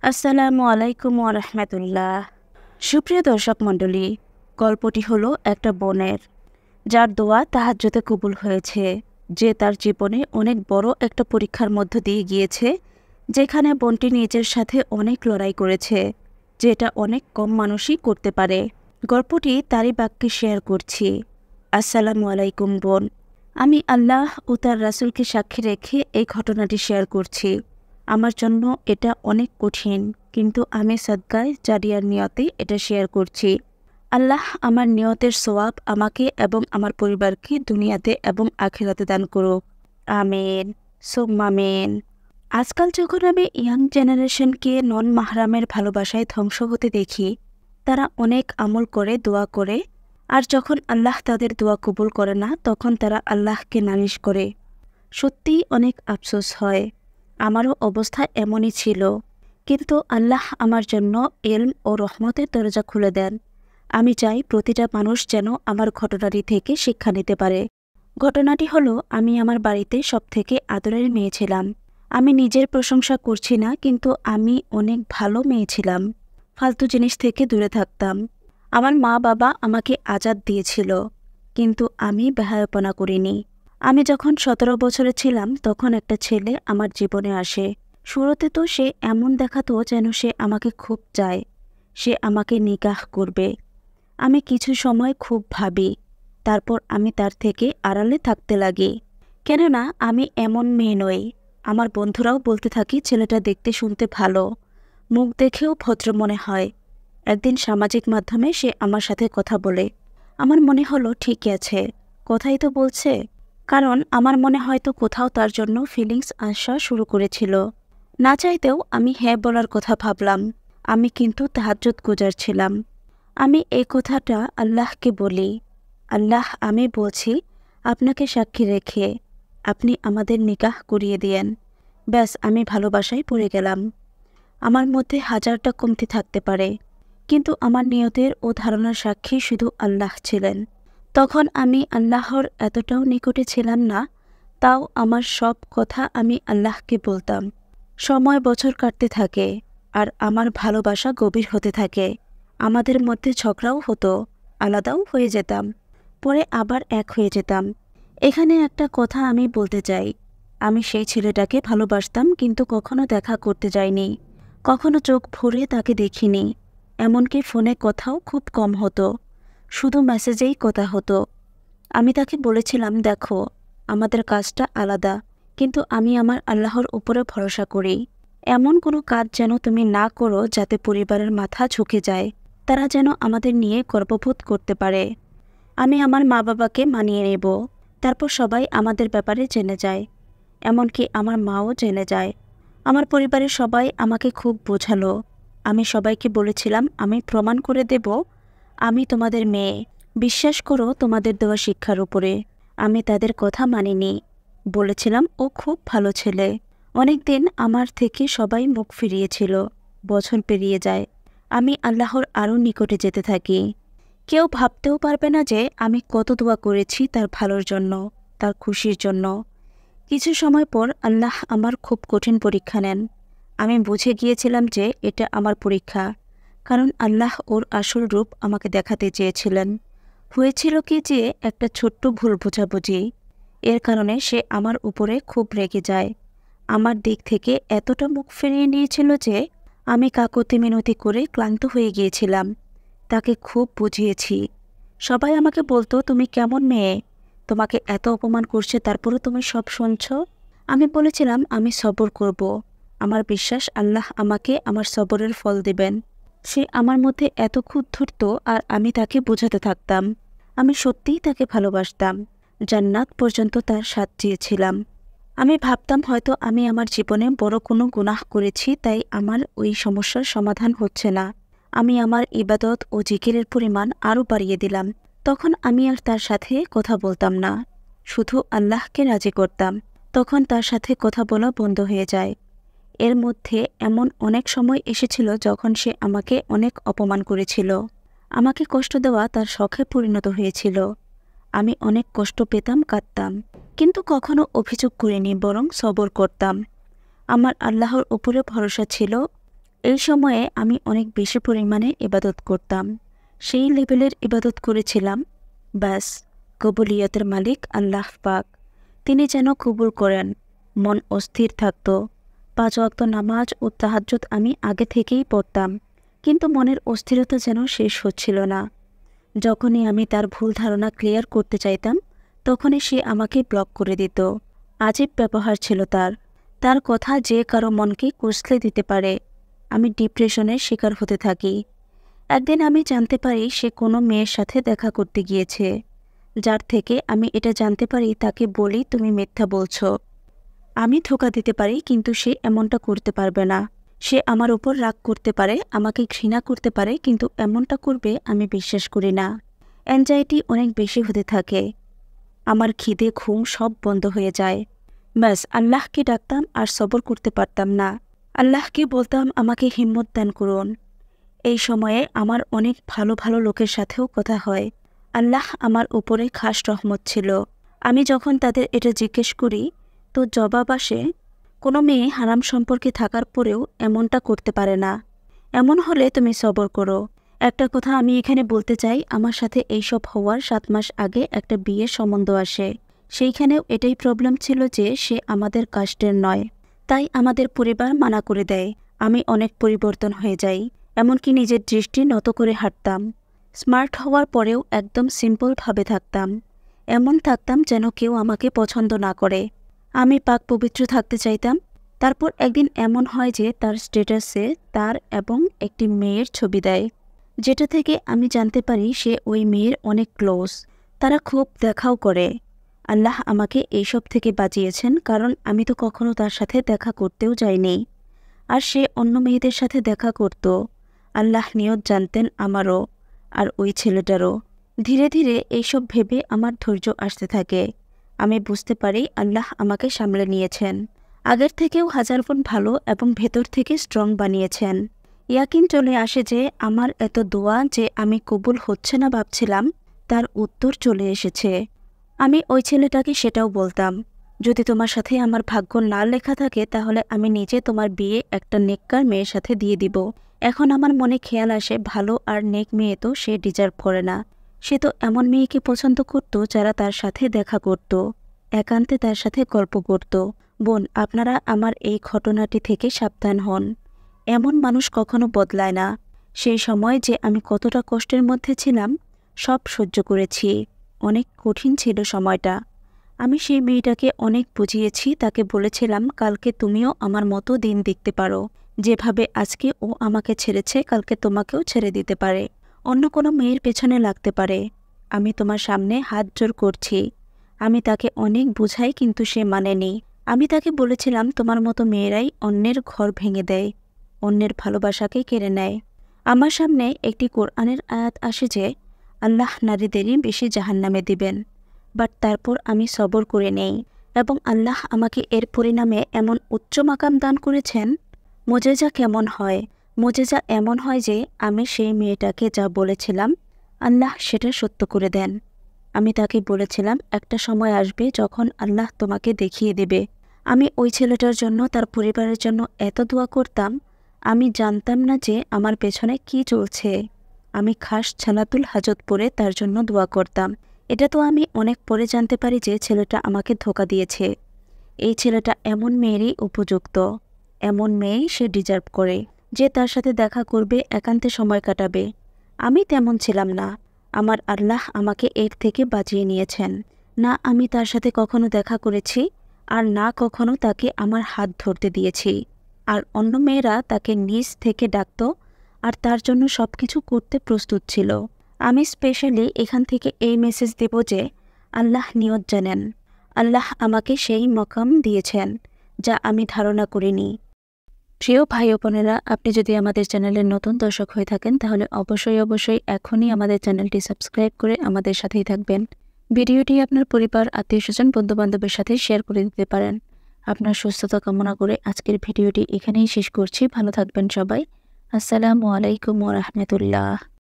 আসসালামু আলাইকুম ওয়া রাহমাতুল্লাহ। সুপ্রিয় দর্শক মণ্ডলী, গল্পটি হলো একটা বোনের যার দোয়া তাহাজ্জুদে কবুল হয়েছে, যে তার জীবনে অনেক বড় একটা পরীক্ষার মধ্য দিয়ে গিয়েছে, যেখানে বোনটি নিজের সাথে অনেক লড়াই করেছে, যেটা অনেক কম মানুষই করতে পারে। গল্পটি তারই বাক্যে শেয়ার করছি। আসসালামু আলাইকুম বোন, আমি আল্লাহ ও তার রাসূলকে সাক্ষী রেখে এই ঘটনাটি শেয়ার করছি। আমার জন্য এটা অনেক কঠিন, কিন্তু আমি সাদকায়ে জারিয়ার নিয়তে এটা শেয়ার করছি। আল্লাহ আমার নিয়তের সওয়াব আমাকে এবং আমার পরিবারকে দুনিয়াতে এবং আখিরাতে দান করুক। আমিন সুম্মা আমিন। আজকাল যখন আমি ইয়াং জেনারেশনকে নন মাহরামের ভালোবাসায় ধ্বংস হতে দেখি, তারা অনেক আমল করে, দোয়া করে, আর যখন আল্লাহ তাদের দোয়া কবুল করে না, তখন তারা আল্লাহকে নালিশ করে। সত্যিই অনেক আফসোস হয়। আমারও অবস্থা এমনই ছিল, কিন্তু আল্লাহ আমার জন্য ইলম ও রহমতের দরজা খুলে দেন। আমি চাই প্রতিটা মানুষ যেন আমার ঘটনাটি থেকে শিক্ষা নিতে পারে। ঘটনাটি হলো, আমি আমার বাড়িতে সবথেকে আদরের মেয়ে ছিলাম। আমি নিজের প্রশংসা করছি না, কিন্তু আমি অনেক ভালো মেয়ে ছিলাম। ফালতু জিনিস থেকে দূরে থাকতাম। আমার মা বাবা আমাকে আজাদ দিয়েছিল, কিন্তু আমি বেহায়াপনা করিনি। আমি যখন 17 বছরে ছিলাম, তখন একটা ছেলে আমার জীবনে আসে। শুরুতে তো সে এমন দেখাতো যেন সে আমাকে খুব চায়, সে আমাকে নিকাহ করবে। আমি কিছু সময় খুব ভাবি, তারপর আমি তার থেকে আড়ালে থাকতে লাগি। কেননা আমি এমন মেয়ে নই। আমার বন্ধুরাও বলতে থাকি ছেলেটা দেখতে শুনতে ভালো, মুখ দেখেও ভদ্র মনে হয়। একদিন সামাজিক মাধ্যমে সে আমার সাথে কথা বলে। আমার মনে হলো ঠিকই আছে, কথাই তো বলছে। কারণ আমার মনে হয়তো কোথাও তার জন্য ফিলিংস আসা শুরু করেছিল। না চাইতেও আমি হ্যাঁ বলার কথা ভাবলাম। আমি কিন্তু তাহাজ্জুদ গুজার ছিলাম। আমি এই কথাটা আল্লাহকে বলি, আল্লাহ, আমি বলছি আপনাকে সাক্ষী রেখে আপনি আমাদের নিকাহ করিয়ে দিয়েন। ব্যাস, আমি ভালোবাসায় পড়ে গেলাম। আমার মধ্যে হাজারটা কমতি থাকতে পারে, কিন্তু আমার নিয়তের ও ধারণার সাক্ষী শুধু আল্লাহ ছিলেন। তখন আমি আল্লাহর এতটাও নিকটে ছিলাম না, তাও আমার সব কথা আমি আল্লাহকে বলতাম। সময় বছর কাটতে থাকে, আর আমার ভালোবাসা গভীর হতে থাকে। আমাদের মধ্যে ঝগড়াও হতো, আলাদাও হয়ে যেতাম, পরে আবার এক হয়ে যেতাম। এখানে একটা কথা আমি বলতে চাই, আমি সেই ছেলেটাকে ভালোবাসতাম, কিন্তু কখনো দেখা করতে যাইনি, কখনো চোখ ভরে তাকে দেখিনি। এমনকি ফোনে কথাও খুব কম হতো, শুধু মেসেজেই কথা হতো। আমি তাকে বলেছিলাম, দেখো, আমাদের কাজটা আলাদা, কিন্তু আমি আমার আল্লাহর উপরে ভরসা করি। এমন কোনো কাজ যেন তুমি না করো যাতে পরিবারের মাথা ঝুঁকে যায়, তারা যেন আমাদের নিয়ে গর্ববোধ করতে পারে। আমি আমার মা বাবাকে মানিয়ে নেব, তারপর সবাই আমাদের ব্যাপারে জেনে যায়, এমনকি আমার মাও জেনে যায়। আমার পরিবারের সবাই আমাকে খুব বোঝালো। আমি সবাইকে বলেছিলাম, আমি প্রমাণ করে দেব আমি তোমাদের মেয়ে, বিশ্বাস করো তোমাদের দেওয়া শিক্ষার উপরে। আমি তাদের কথা মানিনি, বলেছিলাম ও খুব ভালো ছেলে। অনেক দিন আমার থেকে সবাই মুখ ফিরিয়েছিল। বছর পেরিয়ে যায়, আমি আল্লাহর আরও নিকটে যেতে থাকি। কেউ ভাবতেও পারবে না যে আমি কত দোয়া করেছি তার ভালোর জন্য, তার খুশির জন্য। কিছু সময় পর আল্লাহ আমার খুব কঠিন পরীক্ষা নেন। আমি বুঝে গিয়েছিলাম যে এটা আমার পরীক্ষা, কারণ আল্লাহ ওর আসল রূপ আমাকে দেখাতে চেয়েছিলেন। হয়েছিল কি যে, একটা ছোট্ট ভুল বোঝাবুঝি, এর কারণে সে আমার উপরে খুব রেগে যায়। আমার দিক থেকে এতটা মুখ ফিরিয়ে নিয়েছিল যে আমি কাকুতি মিনতি করে ক্লান্ত হয়ে গিয়েছিলাম। তাকে খুব বুঝিয়েছি। সবাই আমাকে বলতো, তুমি কেমন মেয়ে, তোমাকে এত অপমান করছে তারপরও তুমি সব শুনছ। আমি বলেছিলাম, আমি সবর করব। আমার বিশ্বাস আল্লাহ আমাকে আমার সবরের ফল দেবেন। সে আমার মধ্যে এত খুঁত ধরত, আর আমি তাকে বোঝাতে থাকতাম আমি সত্যিই তাকে ভালোবাসতাম। জান্নাত পর্যন্ত তার সাথ চেয়েছিলাম। আমি ভাবতাম হয়তো আমি আমার জীবনে বড় কোনো গুনাহ করেছি, তাই আমার ওই সমস্যার সমাধান হচ্ছে না। আমি আমার ইবাদত ও জিকিরের পরিমাণ আরও বাড়িয়ে দিলাম। তখন আমি আর তার সাথে কথা বলতাম না, শুধু আল্লাহকে রাজি করতাম। তখন তার সাথে কথা বলা বন্ধ হয়ে যায়। এর মধ্যে এমন অনেক সময় এসেছিল যখন সে আমাকে অনেক অপমান করেছিল। আমাকে কষ্ট দেওয়া তার শখে পরিণত হয়েছিল। আমি অনেক কষ্ট পেতাম, কাঁদতাম, কিন্তু কখনো অভিযোগ করিনি, বরং সবর করতাম। আমার আল্লাহর উপরে ভরসা ছিল। এই সময়ে আমি অনেক বেশি পরিমাণে ইবাদত করতাম। সেই লেভেলের ইবাদত করেছিলাম, ব্যাস কবুলিয়তের মালিক আল্লাহ পাক তিনি যেন কবুল করেন। মন অস্থির থাকত। 5 ওয়াক্ত নামাজ ও তাহাজ্জুদ আমি আগে থেকেই পড়তাম, কিন্তু মনের অস্থিরতা যেন শেষ হচ্ছিল না। যখনই আমি তার ভুল ধারণা ক্লিয়ার করতে চাইতাম, তখনই সে আমাকে ব্লক করে দিত। আজীব ব্যবহার ছিল তার। তার কথা যে কারো মনকে কষলে দিতে পারে। আমি ডিপ্রেশনের শিকার হতে থাকি। একদিন আমি জানতে পারি সে কোনো মেয়ের সাথে দেখা করতে গিয়েছে। যার থেকে আমি এটা জানতে পারি তাকে বলি, তুমি মিথ্যা বলছো। আমি ধোঁকা দিতে পারি, কিন্তু সে এমনটা করতে পারবে না। সে আমার উপর রাগ করতে পারে, আমাকে ঘৃণা করতে পারে, কিন্তু এমনটা করবে আমি বিশ্বাস করি না। অ্যাংজাইটি অনেক বেশি হতে থাকে। আমার খিদে ঘুম সব বন্ধ হয়ে যায়। ব্যাস আল্লাহকে ডাকতাম আর সবর করতে পারতাম না। আল্লাহকে বলতাম আমাকে হিম্মত দান করুন। এই সময়ে আমার অনেক ভালো ভালো লোকের সাথেও কথা হয়। আল্লাহ আমার উপরে খাস রহমত ছিল। আমি যখন তাদের এটা জিজ্ঞেস করি, তো জবাব আসে, কোনো মেয়ে হারাম সম্পর্কে থাকার পরেও এমনটা করতে পারে না। এমন হলে তুমি সবর করো। একটা কথা আমি এখানে বলতে চাই, আমার সাথে এইসব হওয়ার 7 মাস আগে একটা বিয়ের সম্বন্ধ আসে। সেইখানেও এটাই প্রবলেম ছিল যে সে আমাদের কাস্টের নয়। তাই আমাদের পরিবার মানা করে দেয়। আমি অনেক পরিবর্তন হয়ে যাই, এমনকি নিজের দৃষ্টি নত করে হাঁটতাম। স্মার্ট হওয়ার পরেও একদম সিম্পলভাবে থাকতাম। এমন থাকতাম যেন কেউ আমাকে পছন্দ না করে। আমি পাক পবিত্র থাকতে চাইতাম। তারপর একদিন এমন হয় যে তার স্ট্যাটাসে তার এবং একটি মেয়ের ছবি দেয়, যেটা থেকে আমি জানতে পারি সে ওই মেয়ের অনেক ক্লোজ। তারা খুব দেখাও করে। আল্লাহ আমাকে এইসব থেকে বাঁচিয়েছেন, কারণ আমি তো কখনো তার সাথে দেখা করতেও যাইনি। আর সে অন্য মেয়েদের সাথে দেখা করত। আল্লাহ নিয়ত জানতেন আমারও আর ওই ছেলেটারও। ধীরে ধীরে এইসব ভেবে আমার ধৈর্য আসতে থাকে। আমি বুঝতে পারি আল্লাহ আমাকে সামলে নিয়েছেন। আগের থেকেও 1000 গুণ ভালো এবং ভেতর থেকে স্ট্রং বানিয়েছেন। ইয়াকিন চলে আসে যে আমার এত দোয়া যে আমি কবুল হচ্ছে না ভাবছিলাম, তার উত্তর চলে এসেছে। আমি ওই ছেলেটাকে সেটাও বলতাম, যদি তোমার সাথে আমার ভাগ্য না লেখা থাকে তাহলে আমি নিজে তোমার বিয়ে একটা নেককার মেয়ের সাথে দিয়ে দিব। এখন আমার মনে খেয়াল আসে, ভালো আর নেক মেয়ে তো সে ডিজার্ভ করে না। সে তো এমন মেয়েকে পছন্দ করত যারা তার সাথে দেখা করত, একান্তে তার সাথে গল্প করত। বোন, আপনারা আমার এই ঘটনাটি থেকে সাবধান হন। এমন মানুষ কখনো বদলায় না। সেই সময় যে আমি কতটা কষ্টের মধ্যে ছিলাম সব সহ্য করেছি। অনেক কঠিন ছিল সময়টা। আমি সেই মেয়েটাকে অনেক বুঝিয়েছি। তাকে বলেছিলাম, কালকে তুমিও আমার মতো দিন দেখতে পারো। যেভাবে আজকে ও আমাকে ছেড়েছে, কালকে তোমাকেও ছেড়ে দিতে পারে, অন্য কোনো মেয়ের পেছনে লাগতে পারে। আমি তোমার সামনে হাত জোড় করছি। আমি তাকে অনেক বুঝাই, কিন্তু সে মানেনি। আমি তাকে বলেছিলাম, তোমার মতো মেয়েরাই অন্যের ঘর ভেঙে দেয়, অন্যের ভালোবাসাকে কেড়ে নেয়। আমার সামনে একটি কোরআনের আয়াত আসে যে আল্লাহ নারীদেরই বেশি জাহান্নামে দিবেন। বাট তারপর আমি সবর করে নেই এবং আল্লাহ আমাকে এর পরিণামে এমন উচ্চ মাকাম দান করেছেন। মোজেজা কেমন হয়? মোজেজা এমন হয় যে আমি সেই মেয়েটাকে যা বলেছিলাম আল্লাহ সেটা সত্য করে দেন। আমি তাকে বলেছিলাম, একটা সময় আসবে যখন আল্লাহ তোমাকে দেখিয়ে দেবে। আমি ওই ছেলেটার জন্য, তার পরিবারের জন্য এত দোয়া করতাম। আমি জানতাম না যে আমার পেছনে কি চলছে। আমি খাস ছানাতুল হাজত পরে তার জন্য দোয়া করতাম। এটা তো আমি অনেক পরে জানতে পারি যে ছেলেটা আমাকে ধোঁকা দিয়েছে। এই ছেলেটা এমন মেয়েরই উপযুক্ত, এমন মেয়েই সে ডিজার্ভ করে, যে তার সাথে দেখা করবে, একান্তে সময় কাটাবে। আমি তেমন ছিলাম না। আমার আল্লাহ আমাকে এর থেকে বাঁচিয়ে নিয়েছেন। না আমি তার সাথে কখনো দেখা করেছি, আর না কখনো তাকে আমার হাত ধরতে দিয়েছি। আর অন্য মেয়েরা তাকে নিজ থেকে ডাকত আর তার জন্য সব কিছু করতে প্রস্তুত ছিল। আমি স্পেশালি এখান থেকে এই মেসেজ দেব যে আল্লাহ নিয়ত জানেন। আল্লাহ আমাকে সেই মকাম দিয়েছেন যা আমি ধারণা করিনি। প্রিয় ভাই ও বোনেরা, আপনি যদি আমাদের চ্যানেলের নতুন দর্শক হয়ে থাকেন তাহলে অবশ্যই এখনই আমাদের চ্যানেলটি সাবস্ক্রাইব করে আমাদের সাথেই থাকবেন। ভিডিওটি আপনার পরিবার, আত্মীয়স্বজন, বন্ধুবান্ধবের সাথে শেয়ার করে দিতে পারেন। আপনার সুস্থতা কামনা করে আজকের ভিডিওটি এখানেই শেষ করছি। ভালো থাকবেন সবাই। আসসালামু আলাইকুম ওয়া রাহমাতুল্লাহ।